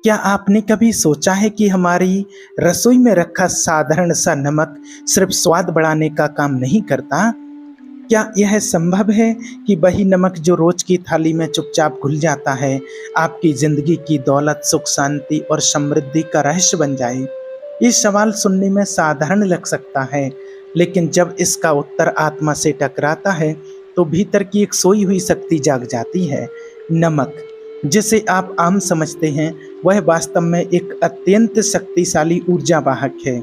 क्या आपने कभी सोचा है कि हमारी रसोई में रखा साधारण सा नमक सिर्फ स्वाद बढ़ाने का काम नहीं करता? क्या यह संभव है कि वही नमक जो रोज की थाली में चुपचाप घुल जाता है, आपकी जिंदगी की दौलत, सुख, शांति और समृद्धि का रहस्य बन जाए? ये सवाल सुनने में साधारण लग सकता है, लेकिन जब इसका उत्तर आत्मा से टकराता है, तो भीतर की एक सोई हुई शक्ति जाग जाती है। नमक, जिसे आप आम समझते हैं, वह वास्तव में एक अत्यंत शक्तिशाली ऊर्जा वाहक है।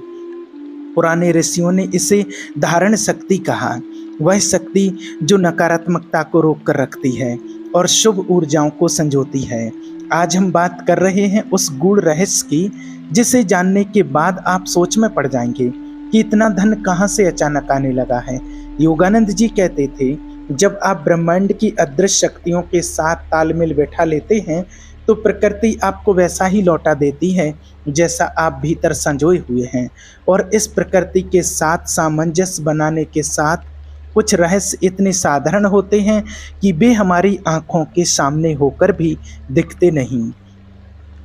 पुराने ऋषियों ने इसे धारण शक्ति कहा। वह शक्ति जो नकारात्मकता को रोक कर रखती है और शुभ ऊर्जाओं को संजोती है। आज हम बात कर रहे हैं उस गूढ़ रहस्य की, जिसे जानने के बाद आप सोच में पड़ जाएंगे कि इतना धन कहाँ से अचानक आने लगा है। योगानंद जी कहते थे, जब आप ब्रह्मांड की अदृश्य शक्तियों के साथ तालमेल बैठा लेते हैं, तो प्रकृति आपको वैसा ही लौटा देती है जैसा आप भीतर संजोए हुए हैं। और इस प्रकृति के साथ सामंजस्य बनाने के साथ कुछ रहस्य इतने साधारण होते हैं कि वे हमारी आंखों के सामने होकर भी दिखते नहीं।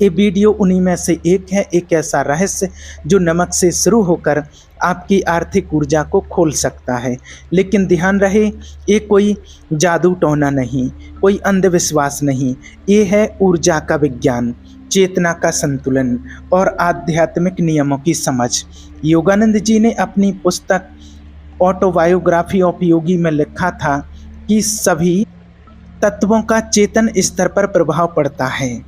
ये वीडियो उन्हीं में से एक है, एक ऐसा रहस्य जो नमक से शुरू होकर आपकी आर्थिक ऊर्जा को खोल सकता है। लेकिन ध्यान रहे, ये कोई जादू टोना नहीं, कोई अंधविश्वास नहीं। ये है ऊर्जा का विज्ञान, चेतना का संतुलन और आध्यात्मिक नियमों की समझ। योगानंद जी ने अपनी पुस्तक ऑटोबायोग्राफी ऑफ योगी में लिखा था कि सभी तत्वों का चेतन स्तर पर प्रभाव पड़ता है,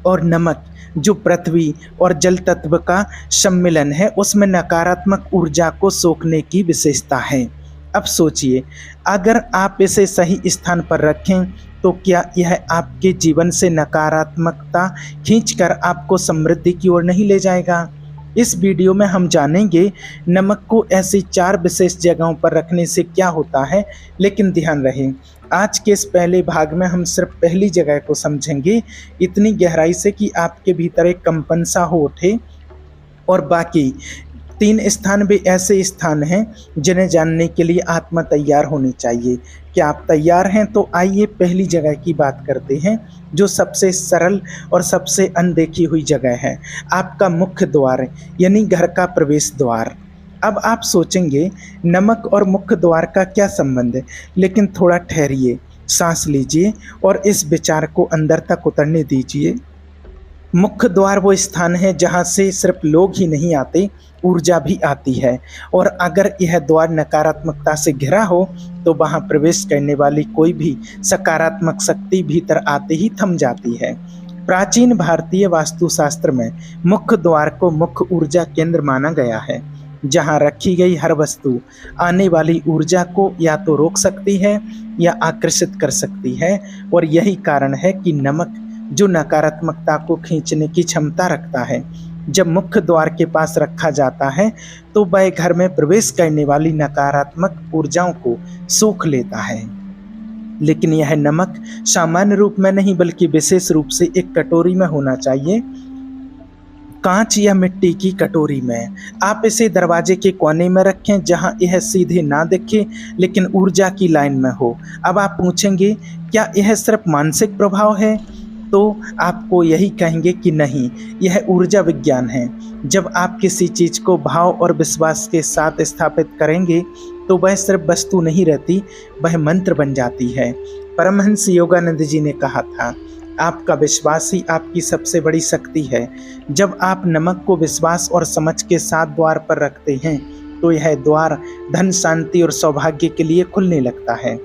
और नमक जो पृथ्वी और जल तत्व का सम्मिलन है, उसमें नकारात्मक ऊर्जा को सोखने की विशेषता है। अब सोचिए, अगर आप इसे सही स्थान पर रखें तो क्या यह आपके जीवन से नकारात्मकता खींचकर आपको समृद्धि की ओर नहीं ले जाएगा? इस वीडियो में हम जानेंगे नमक को ऐसी 4 विशेष जगहों पर रखने से क्या होता है। लेकिन ध्यान रहे, आज के इस पहले भाग में हम सिर्फ पहली जगह को समझेंगे, इतनी गहराई से कि आपके भीतर एक कंपन सा हो उठे। और बाकी 3 स्थान भी ऐसे स्थान हैं जिन्हें जानने के लिए आत्मा तैयार होनी चाहिए। क्या आप तैयार हैं? तो आइए पहली जगह की बात करते हैं, जो सबसे सरल और सबसे अनदेखी हुई जगह है, आपका मुख्य द्वार, यानी घर का प्रवेश द्वार। अब आप सोचेंगे, नमक और मुख्य द्वार का क्या संबंध है? लेकिन थोड़ा ठहरिए, सांस लीजिए और इस विचार को अंदर तक उतरने दीजिए। मुख्य द्वार वो स्थान है जहाँ से सिर्फ लोग ही नहीं आते, ऊर्जा भी आती है। और अगर यह द्वार नकारात्मकता से घिरा हो तो वहाँ प्रवेश करने वाली कोई भी सकारात्मक शक्ति भीतर आते ही थम जाती है। प्राचीन भारतीय वास्तुशास्त्र में मुख्य द्वार को मुख्य ऊर्जा केंद्र माना गया है, जहाँ रखी गई हर वस्तु आने वाली ऊर्जा को या तो रोक सकती है या आकर्षित कर सकती है। और यही कारण है कि नमक जो नकारात्मकता को खींचने की क्षमता रखता है, जब मुख्य द्वार के पास रखा जाता है तो वह घर में प्रवेश करने वाली नकारात्मक ऊर्जाओं को सोख लेता है। लेकिन यह नमक सामान्य रूप में नहीं, बल्कि विशेष रूप से एक कटोरी में होना चाहिए, कांच या मिट्टी की कटोरी में। आप इसे दरवाजे के कोने में रखें, जहां यह सीधे ना दिखे लेकिन ऊर्जा की लाइन में हो। अब आप पूछेंगे, क्या यह सिर्फ मानसिक प्रभाव है? तो आपको यही कहेंगे कि नहीं, यह ऊर्जा विज्ञान है। जब आप किसी चीज़ को भाव और विश्वास के साथ स्थापित करेंगे तो वह सिर्फ वस्तु नहीं रहती, वह मंत्र बन जाती है। परमहंस योगानंद जी ने कहा था, आपका विश्वास ही आपकी सबसे बड़ी शक्ति है। जब आप नमक को विश्वास और समझ के साथ द्वार पर रखते हैं तो यह द्वार धन, शांति और सौभाग्य के लिए खुलने लगता है।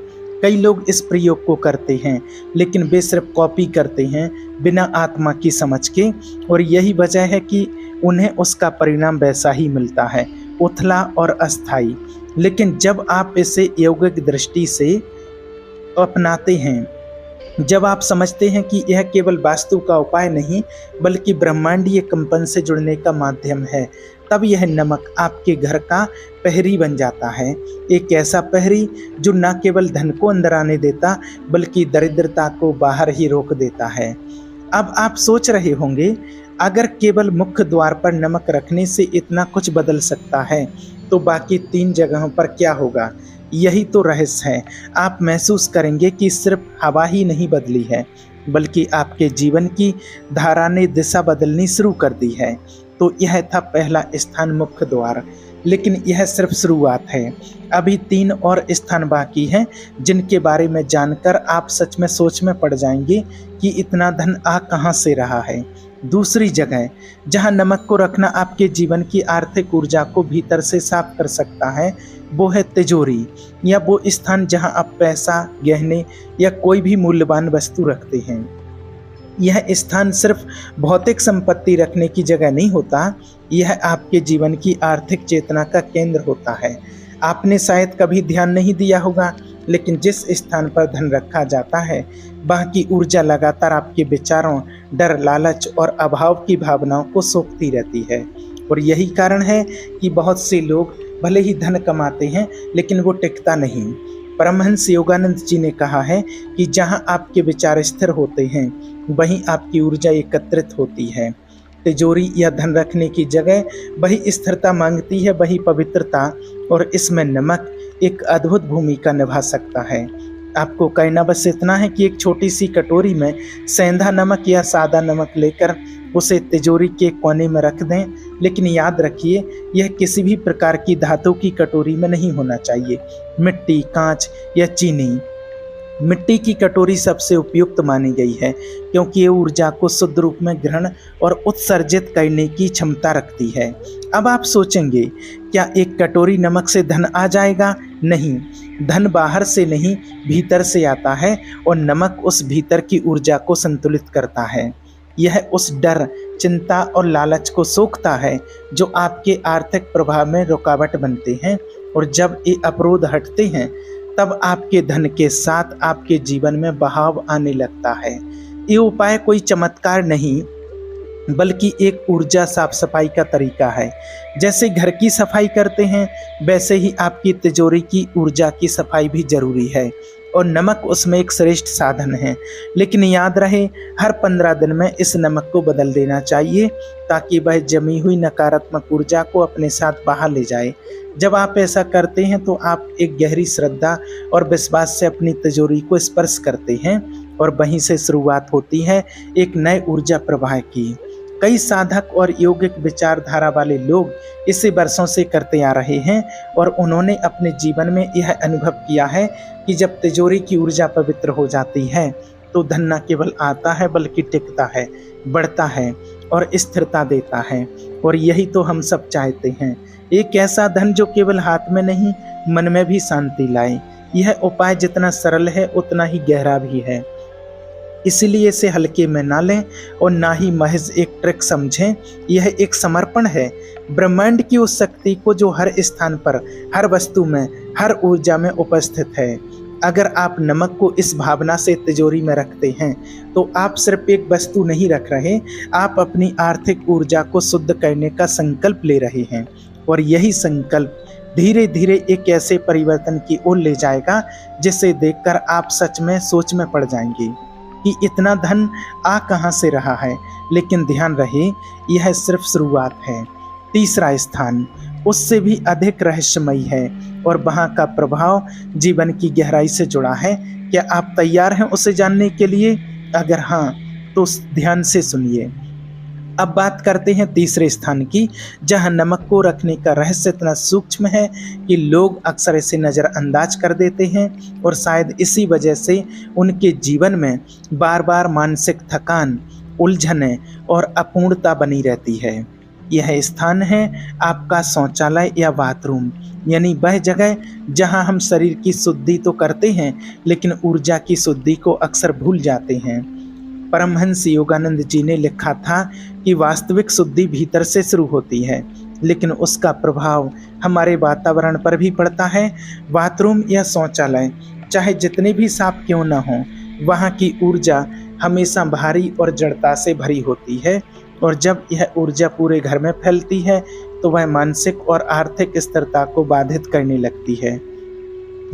कई लोग इस प्रयोग को करते हैं, लेकिन वे सिर्फ कॉपी करते हैं, बिना आत्मा की समझ के। और यही वजह है कि उन्हें उसका परिणाम वैसा ही मिलता है, उथला और अस्थायी। लेकिन जब आप इसे योगिक दृष्टि से अपनाते हैं, जब आप समझते हैं कि यह केवल वास्तु का उपाय नहीं, बल्कि ब्रह्मांडीय कंपन से जुड़ने का माध्यम है, तब यह नमक आपके घर का प्रहरी बन जाता है। एक ऐसा प्रहरी जो न केवल धन को अंदर आने देता, बल्कि दरिद्रता को बाहर ही रोक देता है। अब आप सोच रहे होंगे, अगर केवल मुख्य द्वार पर नमक रखने से इतना कुछ बदल सकता है, तो बाकी 3 जगहों पर क्या होगा? यही तो रहस्य है। आप महसूस करेंगे कि सिर्फ हवा ही नहीं बदली है, बल्कि आपके जीवन की धारा ने दिशा बदलनी शुरू कर दी है। तो यह था पहला स्थान, मुख्य द्वार। लेकिन यह सिर्फ शुरुआत है। अभी 3 और स्थान बाकी हैं जिनके बारे में जानकर आप सच में सोच में पड़ जाएंगे कि इतना धन आ कहाँ से रहा है। दूसरी जगह जहाँ नमक को रखना आपके जीवन की आर्थिक ऊर्जा को भीतर से साफ कर सकता है, वो है तिजोरी, या वो स्थान जहाँ आप पैसा, गहने या कोई भी मूल्यवान वस्तु रखते हैं। यह स्थान सिर्फ भौतिक संपत्ति रखने की जगह नहीं होता, यह आपके जीवन की आर्थिक चेतना का केंद्र होता है। आपने शायद कभी ध्यान नहीं दिया होगा, लेकिन जिस स्थान पर धन रखा जाता है वहाँ की ऊर्जा लगातार आपके विचारों, डर, लालच और अभाव की भावनाओं को सोखती रहती है। और यही कारण है कि बहुत से लोग भले ही धन कमाते हैं लेकिन वो टिकता नहीं। परमहंस योगानंद जी ने कहा है कि जहाँ आपके विचार स्थिर होते हैं वहीं आपकी ऊर्जा एकत्रित होती है। तिजोरी या धन रखने की जगह वही स्थिरता मांगती है, वही पवित्रता, और इसमें नमक एक अद्भुत भूमिका निभा सकता है। आपको कहना बस इतना है कि एक छोटी सी कटोरी में सेंधा नमक या सादा नमक लेकर उसे तिजोरी के कोने में रख दें। लेकिन याद रखिए, यह किसी भी प्रकार की धातु की कटोरी में नहीं होना चाहिए। मिट्टी, कांच या चीनी। मिट्टी की कटोरी सबसे उपयुक्त मानी गई है क्योंकि ये ऊर्जा को शुद्ध रूप में ग्रहण और उत्सर्जित करने की क्षमता रखती है। अब आप सोचेंगे, क्या एक कटोरी नमक से धन आ जाएगा? नहीं, धन बाहर से नहीं भीतर से आता है, और नमक उस भीतर की ऊर्जा को संतुलित करता है। यह उस डर, चिंता और लालच को सोखता है जो आपके आर्थिक प्रभाव में रुकावट बनते हैं, और जब ये अवरोध हटते हैं तब आपके धन के साथ आपके जीवन में बहाव आने लगता है। ये उपाय कोई चमत्कार नहीं बल्कि एक ऊर्जा साफ सफाई का तरीका है। जैसे घर की सफाई करते हैं वैसे ही आपकी तिजोरी की ऊर्जा की सफाई भी जरूरी है, और नमक उसमें एक श्रेष्ठ साधन है। लेकिन याद रहे, हर 15 दिन में इस नमक को बदल देना चाहिए ताकि वह जमी हुई नकारात्मक ऊर्जा को अपने साथ बाहर ले जाए। जब आप ऐसा करते हैं तो आप एक गहरी श्रद्धा और विश्वास से अपनी तिजोरी को स्पर्श करते हैं, और वहीं से शुरुआत होती है एक नए ऊर्जा प्रवाह की। कई साधक और योगिक विचारधारा वाले लोग इसे वर्षों से करते आ रहे हैं, और उन्होंने अपने जीवन में यह अनुभव किया है कि जब तिजोरी की ऊर्जा पवित्र हो जाती है तो धन न केवल आता है बल्कि टिकता है, बढ़ता है और स्थिरता देता है। और यही तो हम सब चाहते हैं, एक ऐसा धन जो केवल हाथ में नहीं मन में भी शांति लाए। यह उपाय जितना सरल है उतना ही गहरा भी है, इसलिए इसे हल्के में ना लें और ना ही महज एक ट्रिक समझें। यह एक समर्पण है ब्रह्मांड की उस शक्ति को जो हर स्थान पर, हर वस्तु में, हर ऊर्जा में उपस्थित है। अगर आप नमक को इस भावना से तिजोरी में रखते हैं तो आप सिर्फ एक वस्तु नहीं रख रहे, आप अपनी आर्थिक ऊर्जा को शुद्ध करने का संकल्प ले रहे हैं। और यही संकल्प धीरे धीरे एक ऐसे परिवर्तन की ओर ले जाएगा जिसे देखकर आप सच में सोच में पड़ जाएंगे कि इतना धन आ कहाँ से रहा है। लेकिन ध्यान रहे, यह सिर्फ शुरुआत है। तीसरा स्थान उससे भी अधिक रहस्यमयी है और वहाँ का प्रभाव जीवन की गहराई से जुड़ा है। क्या आप तैयार हैं उसे जानने के लिए? अगर हाँ तो ध्यान से सुनिए। अब बात करते हैं तीसरे स्थान की, जहां नमक को रखने का रहस्य इतना सूक्ष्म है कि लोग अक्सर इसे नज़रअंदाज कर देते हैं, और शायद इसी वजह से उनके जीवन में बार बार मानसिक थकान, उलझनें और अपूर्णता बनी रहती है। यह स्थान है आपका शौचालय या बाथरूम, यानी वह जगह जहां हम शरीर की शुद्धि तो करते हैं लेकिन ऊर्जा की शुद्धि को अक्सर भूल जाते हैं। परमहंस योगानंद जी ने लिखा था कि वास्तविक शुद्धि भीतर से शुरू होती है, लेकिन उसका प्रभाव हमारे वातावरण पर भी पड़ता है। बाथरूम या शौचालय चाहे जितने भी साफ क्यों न हों, वहाँ की ऊर्जा हमेशा भारी और जड़ता से भरी होती है, और जब यह ऊर्जा पूरे घर में फैलती है तो वह मानसिक और आर्थिक स्थिरता को बाधित करने लगती है।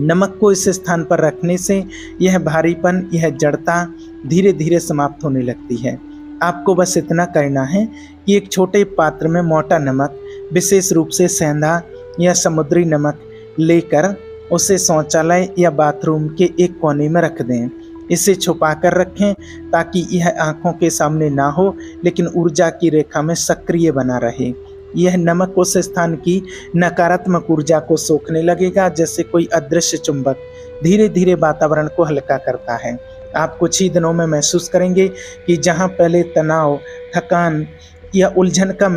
नमक को इस स्थान पर रखने से यह भारीपन, यह जड़ता धीरे धीरे समाप्त होने लगती है। आपको बस इतना करना है कि एक छोटे पात्र में मोटा नमक, विशेष रूप से सेंधा या समुद्री नमक लेकर उसे शौचालय या बाथरूम के एक कोने में रख दें। इसे छुपा कर रखें ताकि यह आंखों के सामने ना हो, लेकिन ऊर्जा की रेखा में सक्रिय बना रहे। यह नमक उस स्थान की नकारात्मक ऊर्जा को सोखने लगेगा, जैसे कोई अदृश्य चुंबक धीरे धीरे वातावरण को हल्का करता है। आप कुछ ही दिनों में महसूस करेंगे कि जहां पहले तनाव, थकान या उलझन का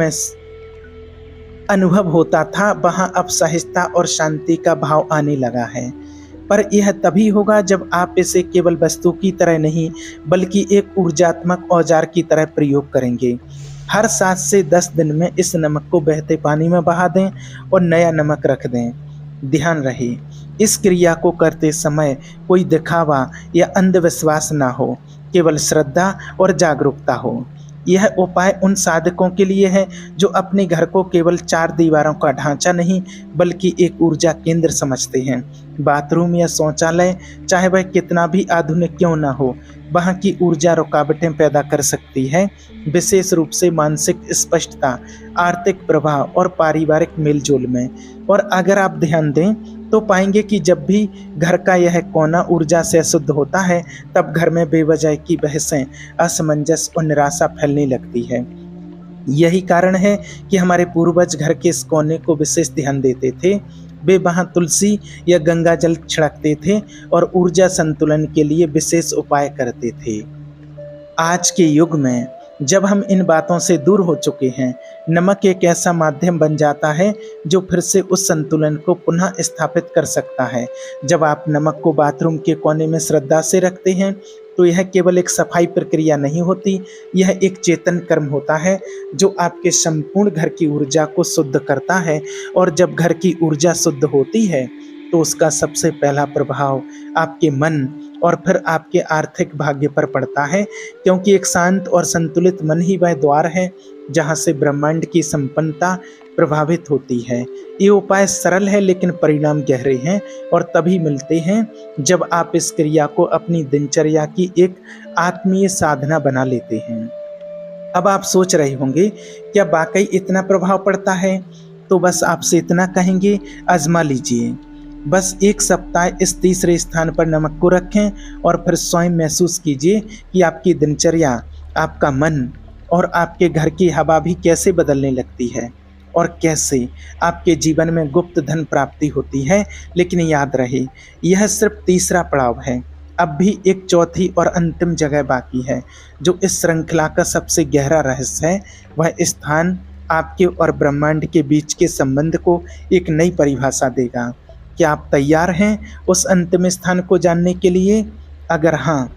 अनुभव होता था, वहां अब सहजता और शांति का भाव आने लगा है। पर यह तभी होगा जब आप इसे केवल वस्तु की तरह नहीं, बल्कि एक ऊर्जात्मक औजार की तरह प्रयोग करेंगे। हर 7 से 10 दिन में इस नमक को बहते पानी में बहा दें और नया नमक रख दें। ध्यान रहे, इस क्रिया को करते समय कोई दिखावा या अंधविश्वास ना हो, केवल श्रद्धा और जागरूकता हो। यह उपाय उन साधकों के लिए है जो अपने घर को केवल 4 दीवारों का ढांचा नहीं, बल्कि एक ऊर्जा केंद्र समझते हैं। बाथरूम या शौचालय, चाहे वह कितना भी आधुनिक क्यों ना हो, वहाँ की ऊर्जा रुकावटें पैदा कर सकती है, विशेष रूप से मानसिक स्पष्टता, आर्थिक प्रभाव और पारिवारिक मेलजोल में। और अगर आप ध्यान दें तो पाएंगे कि जब भी घर का यह कोना ऊर्जा से अशुद्ध होता है, तब घर में बेवजह की बहसें, असमंजस और निराशा फैलने लगती है। यही कारण है कि हमारे पूर्वज घर के इस कोने को विशेष ध्यान देते थे। वे वहां तुलसी या गंगा जल छिड़कते थे और ऊर्जा संतुलन के लिए विशेष उपाय करते थे। आज के युग में जब हम इन बातों से दूर हो चुके हैं, नमक एक ऐसा माध्यम बन जाता है जो फिर से उस संतुलन को पुनः स्थापित कर सकता है। जब आप नमक को बाथरूम के कोने में श्रद्धा से रखते हैं, तो यह केवल एक सफाई प्रक्रिया नहीं होती, यह एक चेतन कर्म होता है जो आपके संपूर्ण घर की ऊर्जा को शुद्ध करता है। और जब घर की ऊर्जा शुद्ध होती है, तो उसका सबसे पहला प्रभाव आपके मन और फिर आपके आर्थिक भाग्य पर पड़ता है, क्योंकि एक शांत और संतुलित मन ही वह द्वार है जहां से ब्रह्मांड की संपन्नता प्रभावित होती है। ये उपाय सरल है, लेकिन परिणाम गहरे हैं और तभी मिलते हैं जब आप इस क्रिया को अपनी दिनचर्या की एक आत्मीय साधना बना लेते हैं। अब आप सोच रहे होंगे, क्या वाकई इतना प्रभाव पड़ता है? तो बस आपसे इतना कहेंगे, आजमा लीजिए। बस 1 सप्ताह इस तीसरे स्थान पर नमक को रखें और फिर स्वयं महसूस कीजिए कि आपकी दिनचर्या, आपका मन और आपके घर की हवा भी कैसे बदलने लगती है और कैसे आपके जीवन में गुप्त धन प्राप्ति होती है। लेकिन याद रहे, यह सिर्फ तीसरा पड़ाव है। अब भी एक चौथी और अंतिम जगह बाकी है, जो इस श्रृंखला का सबसे गहरा रहस्य है। वह स्थान आपके और ब्रह्मांड के बीच के संबंध को एक नई परिभाषा देगा। क्या आप तैयार हैं उस अंतिम स्थान को जानने के लिए? अगर हाँ,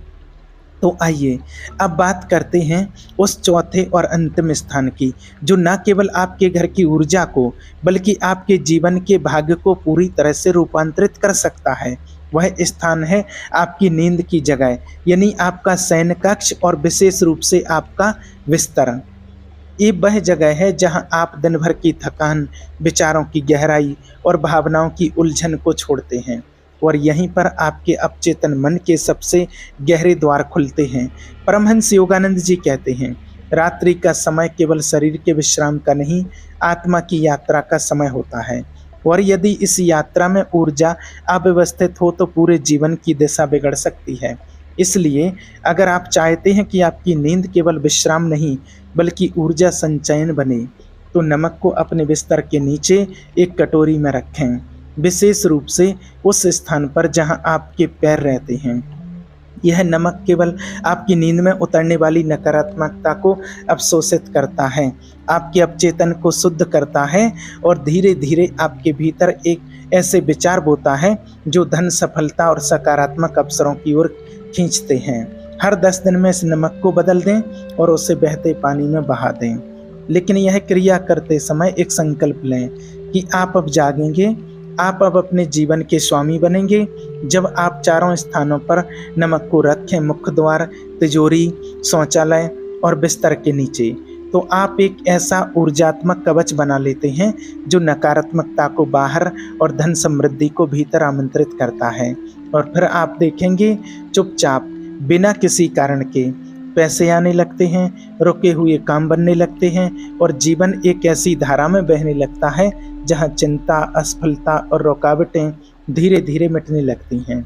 तो आइए अब बात करते हैं उस चौथे और अंतिम स्थान की, जो न केवल आपके घर की ऊर्जा को, बल्कि आपके जीवन के भाग्य को पूरी तरह से रूपांतरित कर सकता है। वह स्थान है आपकी नींद की जगह, यानी आपका शयन कक्ष और विशेष रूप से आपका बिस्तर। ये वह जगह है जहां आप दिन भर की थकान, विचारों की गहराई और भावनाओं की उलझन को छोड़ते हैं, और यहीं पर आपके अवचेतन मन के सबसे गहरे द्वार खुलते हैं। परमहंस योगानंद जी कहते हैं, रात्रि का समय केवल शरीर के विश्राम का नहीं, आत्मा की यात्रा का समय होता है। और यदि इस यात्रा में ऊर्जा अव्यवस्थित हो, तो पूरे जीवन की दिशा बिगड़ सकती है। इसलिए अगर आप चाहते हैं कि आपकी नींद केवल विश्राम नहीं, बल्कि ऊर्जा संचयन बने, तो नमक को अपने बिस्तर के नीचे एक कटोरी में रखें, विशेष रूप से उस स्थान पर जहां आपके पैर रहते हैं। यह नमक केवल आपकी नींद में उतरने वाली नकारात्मकता को अवशोषित करता है, आपके अवचेतन को शुद्ध करता है और धीरे धीरे आपके भीतर एक ऐसे विचार बोता है जो धन, सफलता और सकारात्मक अवसरों की ओर खींचते हैं। हर 10 दिन में इस नमक को बदल दें और उसे बहते पानी में बहा दें। लेकिन यह क्रिया करते समय एक संकल्प लें कि आप अब जागेंगे, आप अब अपने जीवन के स्वामी बनेंगे। जब आप चारों स्थानों पर नमक को रखें, मुख्य द्वार, तिजोरी, शौचालय और बिस्तर के नीचे, तो आप एक ऐसा ऊर्जात्मक कवच बना लेते हैं जो नकारात्मकता को बाहर और धन समृद्धि को भीतर आमंत्रित करता है। और फिर आप देखेंगे, चुपचाप बिना किसी कारण के पैसे आने लगते हैं, रुके हुए काम बनने लगते हैं और जीवन एक ऐसी धारा में बहने लगता है जहां चिंता, असफलता और रुकावटें धीरे धीरे मिटने लगती हैं।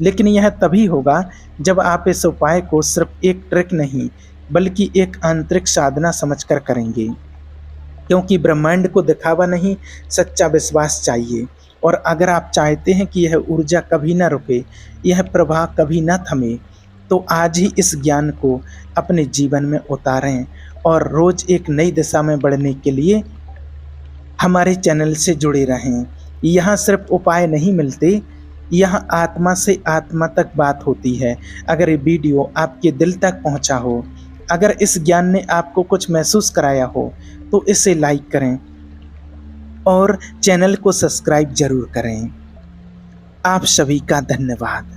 लेकिन यह तभी होगा जब आप इस उपाय को सिर्फ एक ट्रिक नहीं बल्कि एक आंतरिक साधना समझकर करेंगे। क्योंकि ब्रह्मांड को दिखावा नहीं, सच्चा विश्वास चाहिए। और अगर आप चाहते हैं कि यह ऊर्जा कभी ना रुके, यह प्रवाह कभी ना थमे, तो आज ही इस ज्ञान को अपने जीवन में उतारें और रोज एक नई दिशा में बढ़ने के लिए हमारे चैनल से जुड़े रहें। यहाँ सिर्फ उपाय नहीं मिलते, यहाँ आत्मा से आत्मा तक बात होती है। अगर ये वीडियो आपके दिल तक पहुँचा हो, अगर इस ज्ञान ने आपको कुछ महसूस कराया हो, तो इसे लाइक करें और चैनल को सब्सक्राइब जरूर करें। आप सभी का धन्यवाद।